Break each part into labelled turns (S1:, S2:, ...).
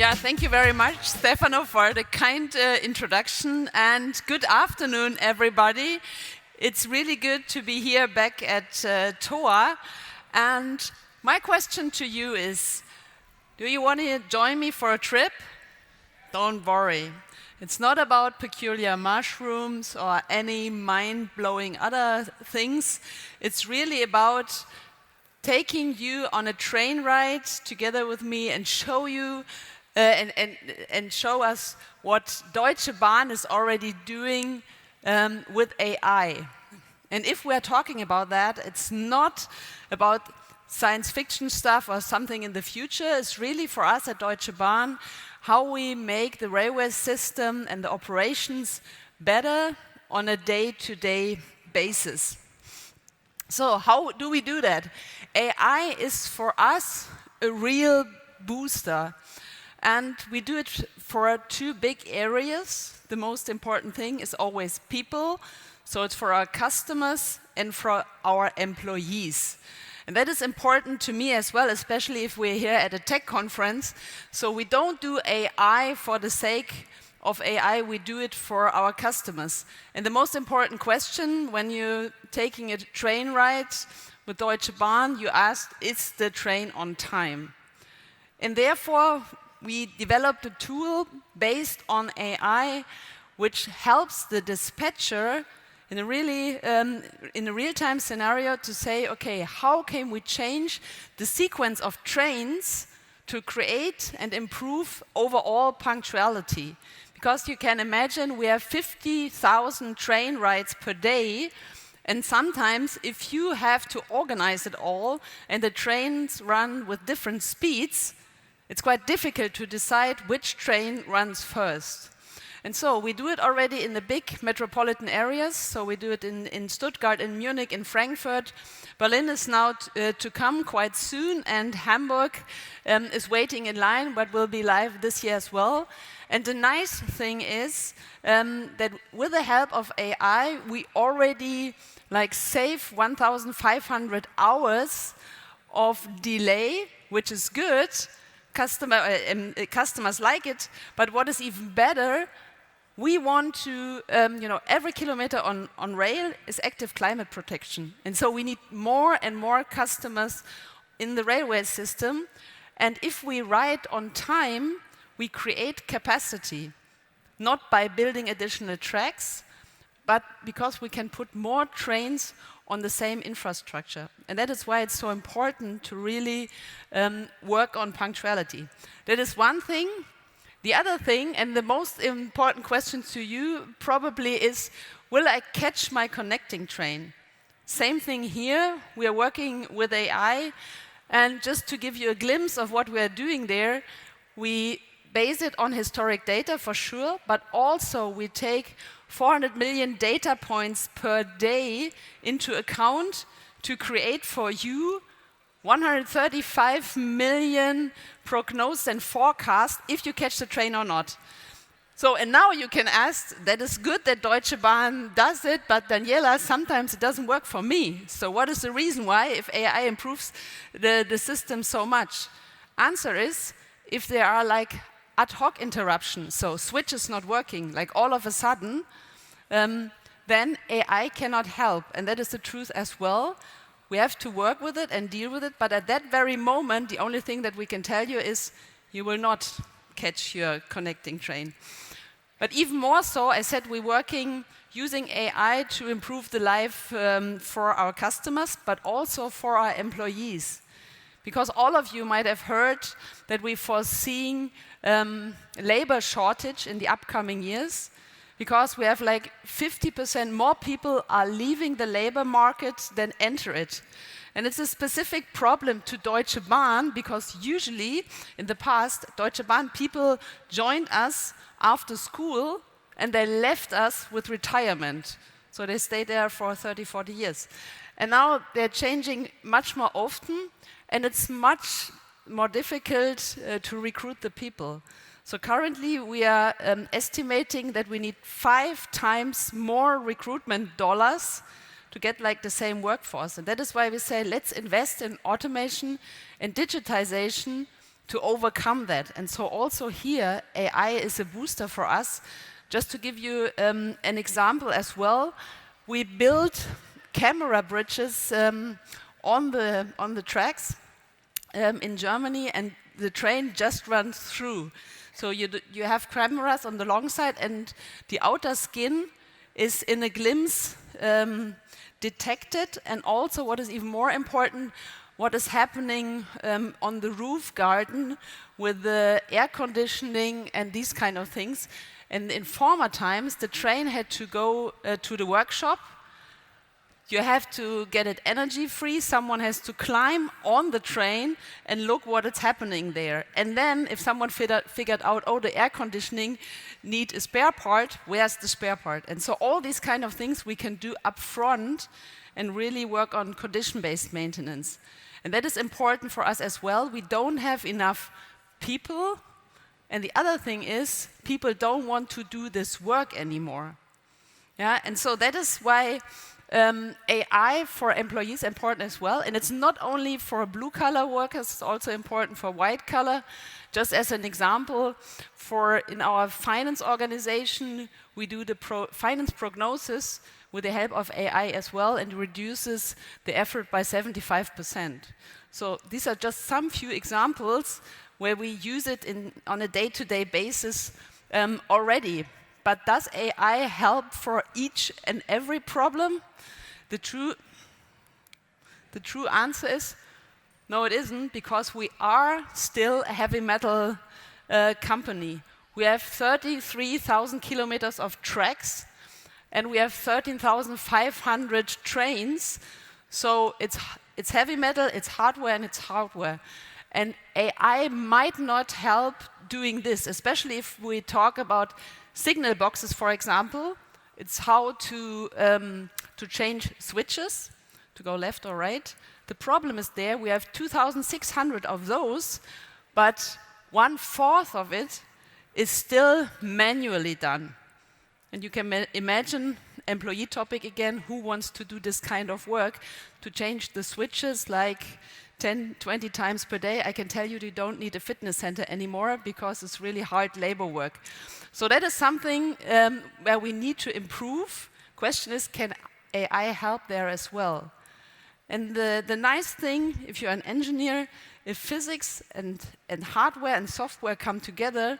S1: Yeah, thank you very much, Stefano, for the kind introduction, and good afternoon, everybody. It's really good to be here back at TOA, and my question to you is, do you want to join me for a trip? Don't worry. It's not about peculiar mushrooms or any mind-blowing other things. It's really about taking you on a train ride together with me and show you and show us what Deutsche Bahn is already doing with AI. And if we're talking about that, it's not about science fiction stuff or something in the future. It's really for us at Deutsche Bahn how we make the railway system and the operations better on a day-to-day basis. So how do we do that? AI is for us a real booster. And we do it for two big areas. The most important thing is always people. So it's for our customers and for our employees. And that is important to me as well, especially if we're here at a tech conference. So we don't do AI for the sake of AI, we do it for our customers. And the most important question when you're taking a train ride with Deutsche Bahn, you ask, is the train on time? And therefore, we developed a tool based on AI, which helps the dispatcher in a real-time scenario to say, okay, how can we change the sequence of trains to create and improve overall punctuality? Because you can imagine we have 50,000 train rides per day, and sometimes if you have to organize it all and the trains run with different speeds, it's quite difficult to decide which train runs first. And so we do it already in the big metropolitan areas. So we do it in Stuttgart, in Munich, in Frankfurt. Berlin is now to come quite soon, and Hamburg is waiting in line, but will be live this year as well. And the nice thing is that with the help of AI, we already save 1,500 hours of delay, which is good. Customers like it, but what is even better, we want to, every kilometer on rail is active climate protection. And so we need more and more customers in the railway system. And if we ride on time, we create capacity, not by building additional tracks, but because we can put more trains on the same infrastructure. And that is why it's so important to really work on punctuality. That is one thing. The other thing, and the most important question to you probably is, will I catch my connecting train? Same thing here. We are working with AI. And just to give you a glimpse of what we are doing there, we base it on historic data for sure, but also we take 400 million data points per day into account to create for you 135 million prognosis and forecast if you catch the train or not. So, and now you can ask, that is good that Deutsche Bahn does it, but Daniela, sometimes it doesn't work for me. So what is the reason why, if AI improves the system so much? Answer is, if there are ad hoc interruptions, so switch is not working, all of a sudden, then AI cannot help. And that is the truth as well. We have to work with it and deal with it, but at that very moment, the only thing that we can tell you is you will not catch your connecting train. But even more so, I said we're working using AI to improve the life for our customers, but also for our employees. Because all of you might have heard that we're foreseeing labor shortage in the upcoming years, because we have 50% more people are leaving the labor market than enter it. And it's a specific problem to Deutsche Bahn, because usually in the past, Deutsche Bahn people joined us after school and they left us with retirement. So they stayed there for 30, 40 years. And now they're changing much more often, and it's much more difficult to recruit the people. So currently we are estimating that we need 5 times more recruitment dollars to get the same workforce. And that is why we say let's invest in automation and digitization to overcome that. And so also here, AI is a booster for us. Just to give you an example as well, we built camera bridges on the tracks in Germany, and the train just runs through. So you have cameras on the long side, and the outer skin is in a glimpse detected, and also what is even more important, what is happening on the roof garden with the air conditioning and these kind of things. And in former times, the train had to go to the workshop. You have to get it energy free. Someone has to climb on the train and look what is happening there. And then if someone figured out, oh, the air conditioning need a spare part, where's the spare part? And so all these kind of things we can do up front and really work on condition-based maintenance. And that is important for us as well. We don't have enough people. And the other thing is, people don't want to do this work anymore. Yeah, and so that is why AI for employees is important as well. And it's not only for blue-collar workers, it's also important for white-collar. Just as an example, in our finance organization, we do the finance prognosis with the help of AI as well, and reduces the effort by 75%. So these are just some few examples where we use it on a day-to-day basis already. But does AI help for each and every problem? The true answer is no, it isn't, because we are still a heavy metal company. We have 33,000 kilometers of tracks, and we have 13,500 trains. So it's heavy metal, it's hardware, and it's hardware. And AI might not help doing this, especially if we talk about signal boxes, for example. It's how to change switches, to go left or right. The problem is there, we have 2,600 of those, but 1/4 of it is still manually done. And you can imagine, employee topic again, who wants to do this kind of work, to change the switches like 10, 20 times per day. I can tell you don't need a fitness center anymore, because it's really hard labor work. So that is something where we need to improve. Question is, can AI help there as well? And the nice thing, if you're an engineer, if physics and hardware and software come together,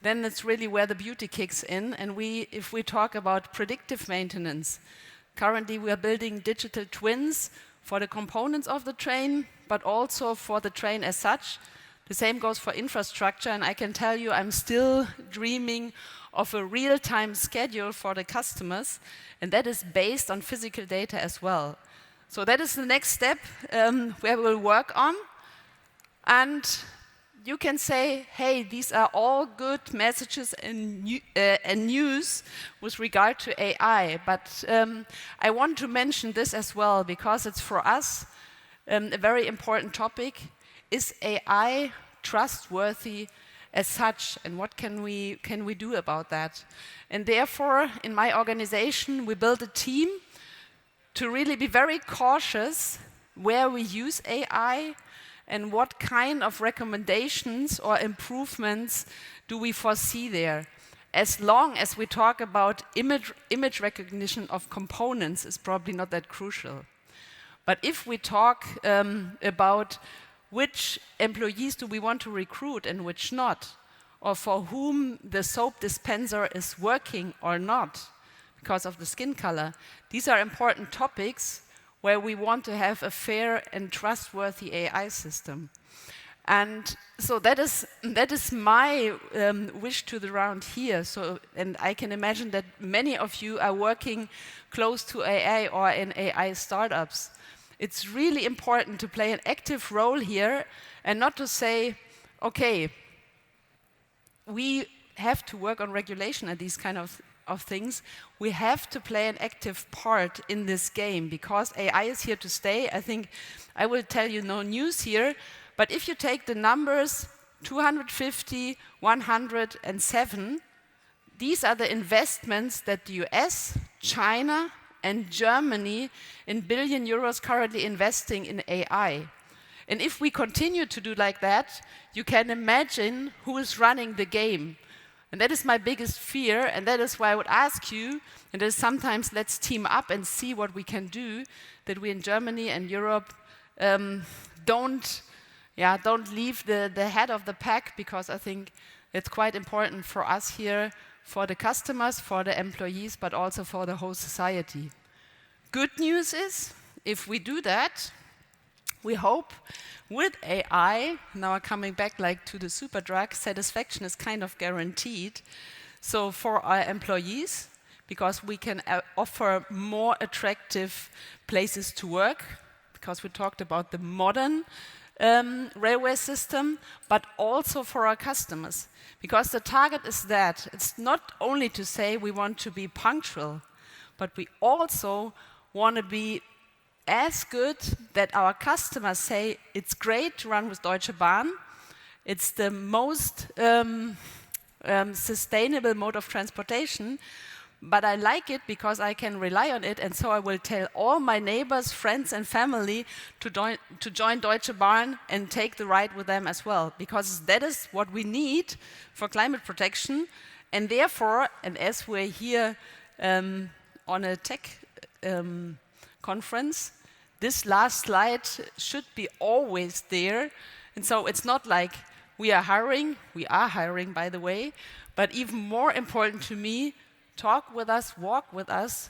S1: then it's really where the beauty kicks in. And if we talk about predictive maintenance, currently we are building digital twins for the components of the train, but also for the train as such. The same goes for infrastructure, and I can tell you I'm still dreaming of a real-time schedule for the customers, and that is based on physical data as well. So that is the next step where we'll work on. And you can say, hey, these are all good messages and news with regard to AI, but I want to mention this as well, because it's for us a very important topic. Is AI trustworthy as such, and what can we do about that? And therefore, in my organization, we built a team to really be very cautious where we use AI and what kind of recommendations or improvements do we foresee there. As long as we talk about image recognition of components is probably not that crucial. But if we talk about which employees do we want to recruit and which not, or for whom the soap dispenser is working or not because of the skin color, these are important topics where we want to have a fair and trustworthy AI system. And so that is my wish to the round here. So, and I can imagine that many of you are working close to AI or in AI startups. It's really important to play an active role here and not to say, okay, we have to work on regulation and these kind of things. We have to play an active part in this game because AI is here to stay. I think I will tell you no news here, but if you take the numbers 250, 107, these are the investments that the US, China, and Germany in billion euros currently investing in AI. And if we continue to do like that, you can imagine who is running the game. And that is my biggest fear, and that is why I would ask you, and that is sometimes let's team up and see what we can do, that we in Germany and Europe don't leave the head of the pack, because I think it's quite important for us here, for the customers, for the employees, but also for the whole society. Good news is, if we do that, we hope with AI, now I'm coming back like to the super drug, satisfaction is kind of guaranteed. So for our employees, because we can offer more attractive places to work, because we talked about the modern railway system, but also for our customers. Because the target is that it's not only to say we want to be punctual, but we also want to be as good that our customers say it's great to run with Deutsche Bahn. It's the most sustainable mode of transportation, but I like it because I can rely on it, and so I will tell all my neighbors, friends, and family to join Deutsche Bahn and take the ride with them as well, because that is what we need for climate protection. And therefore, and as we're here on a tech conference, this last slide should be always there. And so it's not like we are hiring, by the way, but even more important to me, talk with us, walk with us,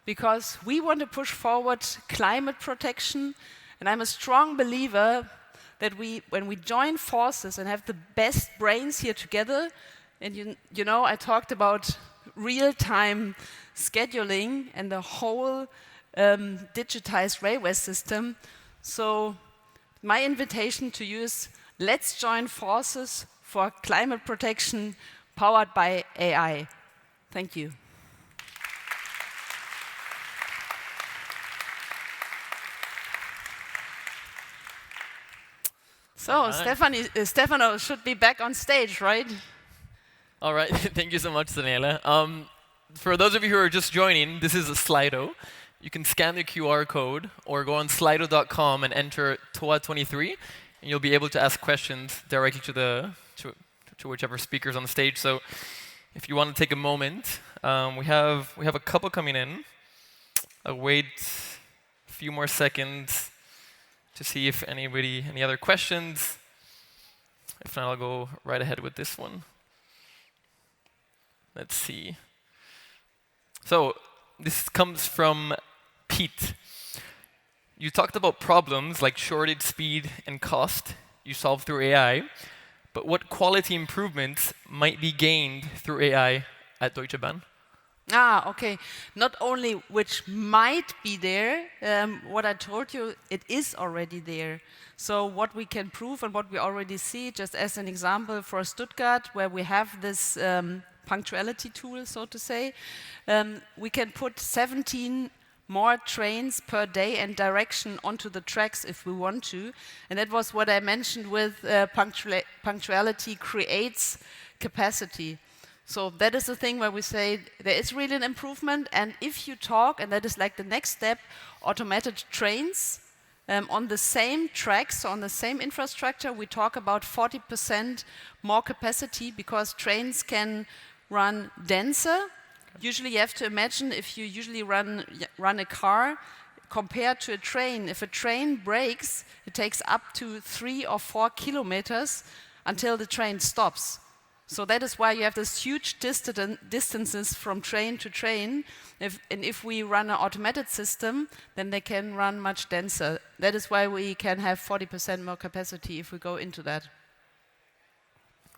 S1: because we want to push forward climate protection. And I'm a strong believer that when we join forces and have the best brains here together, and you know, I talked about real-time scheduling and the whole digitized railway system. So my invitation to you is, let's join forces for climate protection powered by AI. Thank you. So Stefano should be back on stage, right?
S2: All right, thank you so much, Daniela. For those of you who are just joining, this is a Slido. You can scan the QR code or go on slido.com and enter TOA23, and you'll be able to ask questions directly to whichever speakers on the stage. So if you want to take a moment, we have a couple coming in. I'll wait a few more seconds to see if any other questions. If not, I'll go right ahead with this one. Let's see. So this comes from Pete. You talked about problems like shortage, speed, and cost you solve through AI, but what quality improvements might be gained through AI at Deutsche Bahn?
S1: Okay. Not only which might be there, what I told you, it is already there. So what we can prove and what we already see, just as an example for Stuttgart, where we have this punctuality tool, so to say, we can put 17 more trains per day and direction onto the tracks if we want to. And that was what I mentioned with punctuality creates capacity. So that is the thing where we say there is really an improvement. And if you talk, and that is like the next step, automated trains on the same tracks, so on the same infrastructure, we talk about 40% more capacity because trains can run denser. Usually you have to imagine if you usually run a car compared to a train. If a train breaks, it takes up to 3 or 4 kilometers until the train stops. So that is why you have this huge distances from train to train. If we run an automated system, then they can run much denser. That is why we can have 40% more capacity if we go into that.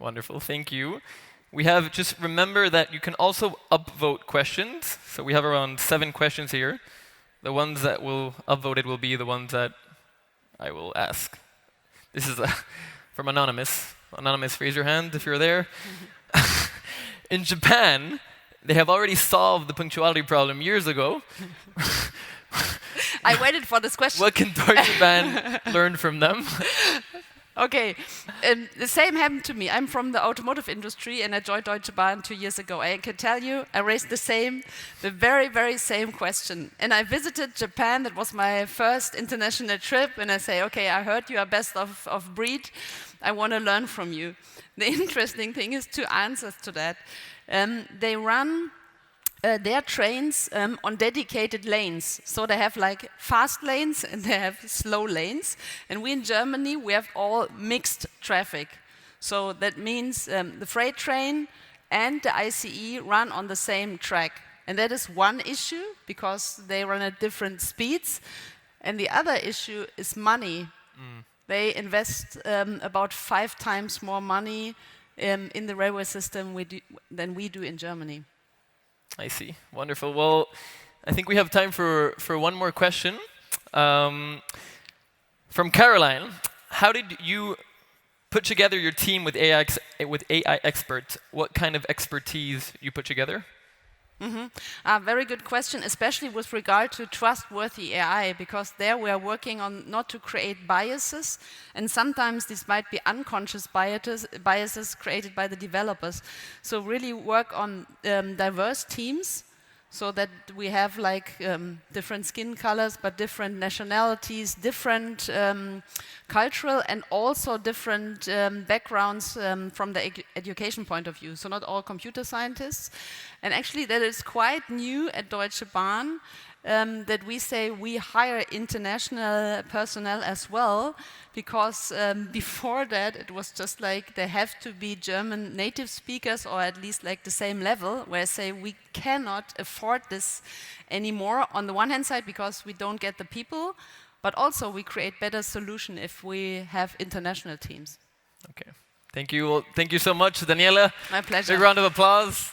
S2: Wonderful, thank you. We have, just remember that you can also upvote questions. So we have around 7 questions here. The ones that will upvoted will be the ones that I will ask. This is from Anonymous. Anonymous, raise your hand if you're there. In Japan, they have already solved the punctuality problem years ago.
S1: I waited for this question.
S2: What can Deutsche Bahn learn from them?
S1: Okay, the same happened to me. I'm from the automotive industry and I joined Deutsche Bahn 2 years ago. I can tell you, I raised the very, very same question. And I visited Japan, that was my first international trip, and I say, okay, I heard you are best of breed. I want to learn from you. The interesting thing is two answers to that. They run their trains on dedicated lanes. So they have like fast lanes and they have slow lanes. And we in Germany, we have all mixed traffic. So that means the freight train and the ICE run on the same track. And that is one issue because they run at different speeds. And the other issue is money. They invest about 5 times more money in the railway system than we do in Germany.
S2: I see. Wonderful. Well, I think we have time for one more question. From Caroline, how did you put together your team with AI experts? What kind of expertise you put together?
S1: Very good question, especially with regard to trustworthy AI, because there we are working on not to create biases, and sometimes these might be unconscious biases created by the developers. So really work on diverse teams, so that we have like different skin colors, but different nationalities, different cultural and also different backgrounds from the education point of view. So not all computer scientists. And actually that is quite new at Deutsche Bahn, that we say we hire international personnel as well, because before that it was just like they have to be German native speakers or at least like the same level, where I say we cannot afford this anymore on the one hand side because we don't get the people, but also we create better solution if we have international teams.
S2: Okay. Thank you. Well, thank you so much, Daniela.
S1: My pleasure.
S2: Big round of applause.